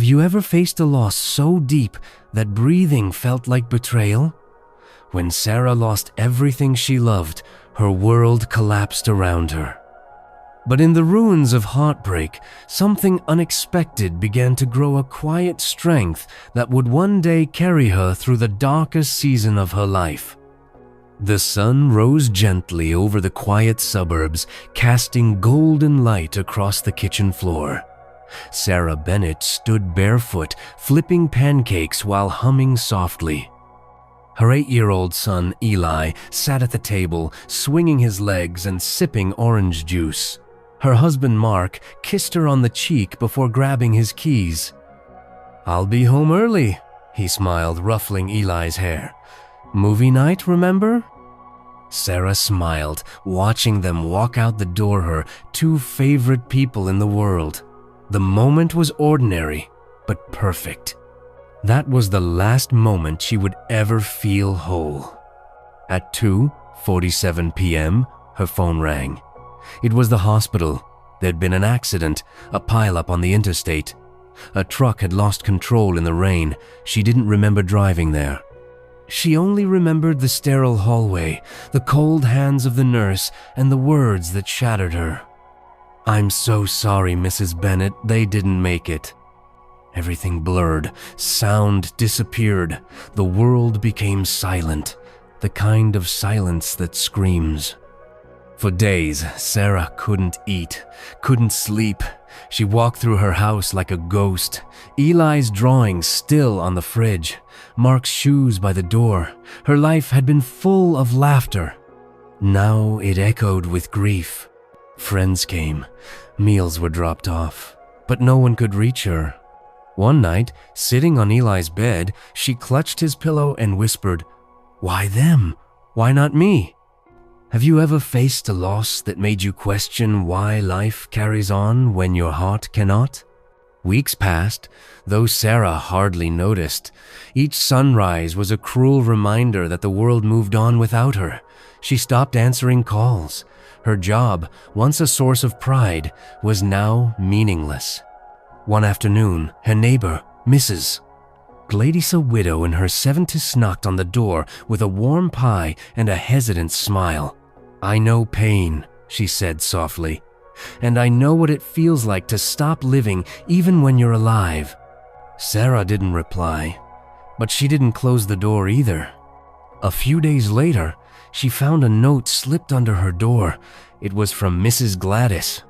Have you ever faced a loss so deep that breathing felt like betrayal? When Sarah lost everything she loved, her world collapsed around her. But in the ruins of heartbreak, something unexpected began to grow, a quiet strength that would one day carry her through the darkest season of her life. The sun rose gently over the quiet suburbs, casting golden light across the kitchen floor. Sarah Bennett stood barefoot, flipping pancakes while humming softly. Her 8-year-old son, Eli, sat at the table, swinging his legs and sipping orange juice. Her husband, Mark, kissed her on the cheek before grabbing his keys. "I'll be home early," he smiled, ruffling Eli's hair. "Movie night, remember?" Sarah smiled, watching them walk out the door, her two favorite people in the world. The moment was ordinary, but perfect. That was the last moment she would ever feel whole. At 2:47 p.m., her phone rang. It was the hospital. There'd been an accident, a pileup on the interstate. A truck had lost control in the rain. She didn't remember driving there. She only remembered the sterile hallway, the cold hands of the nurse, and the words that shattered her. "I'm so sorry, Mrs. Bennett, they didn't make it." Everything blurred, sound disappeared, the world became silent, the kind of silence that screams. For days, Sarah couldn't eat, couldn't sleep. She walked through her house like a ghost. Eli's drawings still on the fridge, Mark's shoes by the door. Her life had been full of laughter. Now it echoed with grief. Friends came, meals were dropped off, but no one could reach her. One night, sitting on Eli's bed, she clutched his pillow and whispered, "Why them? Why not me?" Have you ever faced a loss that made you question why life carries on when your heart cannot? Weeks passed, though Sarah hardly noticed. Each sunrise was a cruel reminder that the world moved on without her. She stopped answering calls. Her job, once a source of pride, was now meaningless. One afternoon, her neighbor, Mrs. Gladys, a widow in her 70s, knocked on the door with a warm pie and a hesitant smile. "I know pain," she said softly, "and I know what it feels like to stop living even when you're alive." Sarah didn't reply, but she didn't close the door either. A few days later, she found a note slipped under her door. It was from Mrs. Gladys.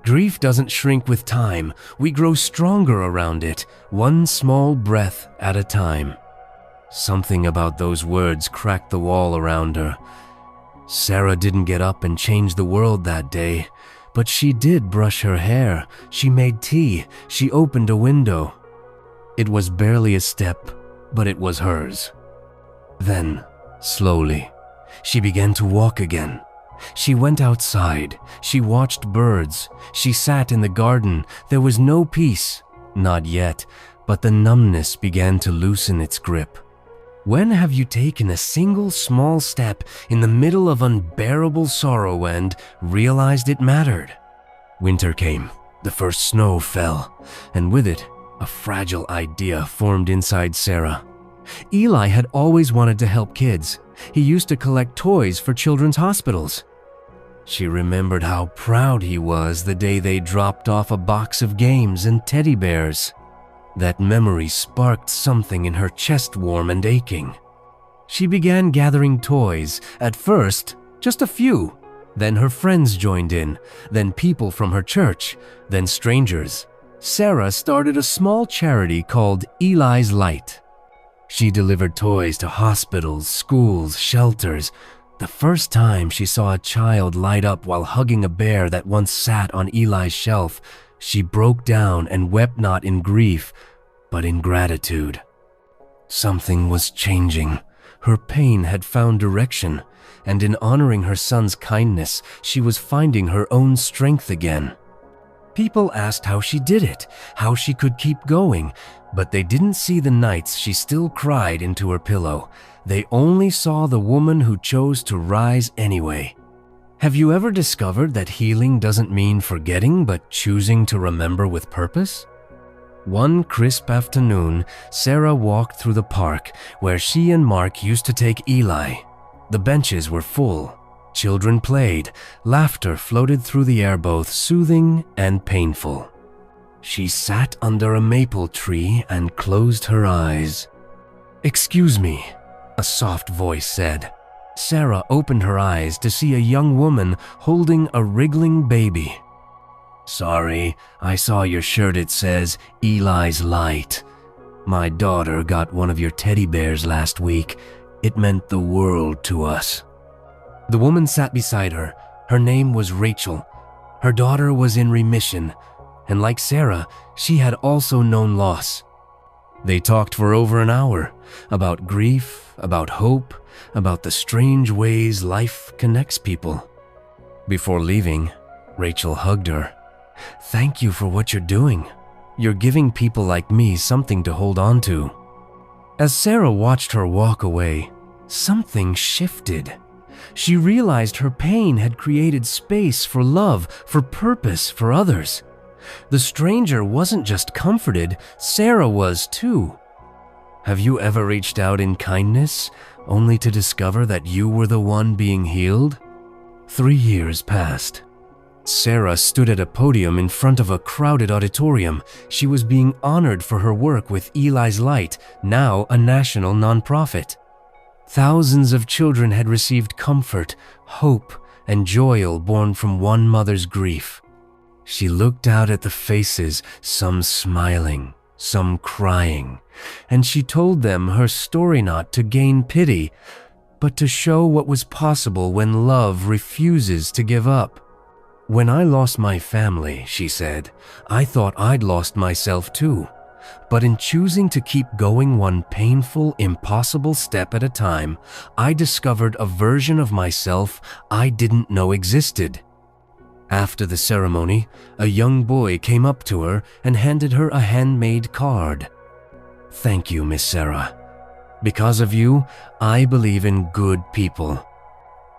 "Grief doesn't shrink with time. We grow stronger around it, one small breath at a time." Something about those words cracked the wall around her. Sarah didn't get up and change the world that day, but she did brush her hair, she made tea, she opened a window. It was barely a step, but it was hers. Then, slowly, she began to walk again. She went outside, she watched birds, she sat in the garden. There was no peace, not yet, but the numbness began to loosen its grip. When have you taken a single small step in the middle of unbearable sorrow and realized it mattered? Winter came, the first snow fell, and with it, a fragile idea formed inside Sarah. Eli had always wanted to help kids. He used to collect toys for children's hospitals. She remembered how proud he was the day they dropped off a box of games and teddy bears. That memory sparked something in her chest, warm and aching. She began gathering toys, at first just a few. Then her friends joined in, then people from her church, then strangers. Sarah started a small charity called Eli's Light. She delivered toys to hospitals, schools, shelters. The first time she saw a child light up while hugging a bear that once sat on Eli's shelf, she broke down and wept, not in grief, but in gratitude. Something was changing. Her pain had found direction, and in honoring her son's kindness, she was finding her own strength again. People asked how she did it, how she could keep going, but they didn't see the nights she still cried into her pillow. They only saw the woman who chose to rise anyway. Have you ever discovered that healing doesn't mean forgetting, but choosing to remember with purpose? One crisp afternoon, Sarah walked through the park where she and Mark used to take Eli. The benches were full. Children played. Laughter floated through the air, both soothing and painful. She sat under a maple tree and closed her eyes. "Excuse me," a soft voice said. Sarah opened her eyes to see a young woman holding a wriggling baby. "Sorry, I saw your shirt. It says Eli's Light. My daughter got one of your teddy bears last week. It meant the world to us." The woman sat beside her. Her name was Rachel. Her daughter was in remission, and like Sarah, she had also known loss. They talked for over an hour about grief, about hope, about the strange ways life connects people. Before leaving, Rachel hugged her. "Thank you for what you're doing. You're giving people like me something to hold on to." As Sarah watched her walk away, something shifted. She realized her pain had created space for love, for purpose, for others. The stranger wasn't just comforted, Sarah was too. Have you ever reached out in kindness, only to discover that you were the one being healed? 3 years passed. Sarah stood at a podium in front of a crowded auditorium. She was being honored for her work with Eli's Light, now a national nonprofit. Thousands of children had received comfort, hope, and joy born from one mother's grief. She looked out at the faces, some smiling, some crying, and she told them her story not to gain pity, but to show what was possible when love refuses to give up. "When I lost my family," she said, "I thought I'd lost myself too. But in choosing to keep going one painful, impossible step at a time, I discovered a version of myself I didn't know existed." After the ceremony, a young boy came up to her and handed her a handmade card. "Thank you, Miss Sarah. Because of you, I believe in good people."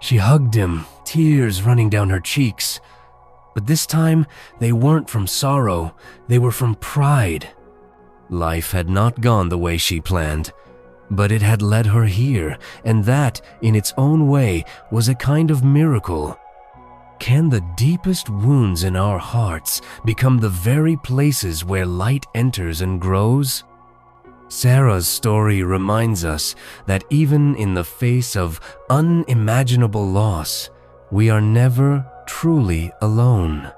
She hugged him, tears running down her cheeks. But this time, they weren't from sorrow, they were from pride. Life had not gone the way she planned, but it had led her here, and that, in its own way, was a kind of miracle. Can the deepest wounds in our hearts become the very places where light enters and grows? Sarah's story reminds us that even in the face of unimaginable loss, we are never truly alone.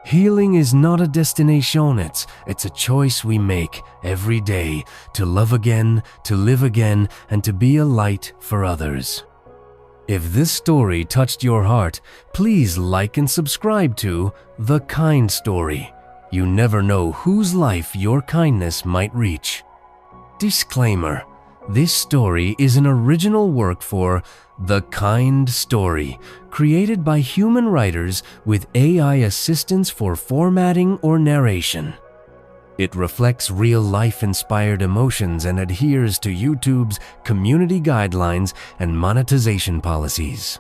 Healing is not a destination, it's a choice we make every day to love again, to live again, and to be a light for others. If this story touched your heart, please like and subscribe to The Kind Story. You never know whose life your kindness might reach. Disclaimer: this story is an original work for The Kind Story, created by human writers with AI assistance for formatting or narration. It reflects real-life inspired emotions and adheres to YouTube's community guidelines and monetization policies.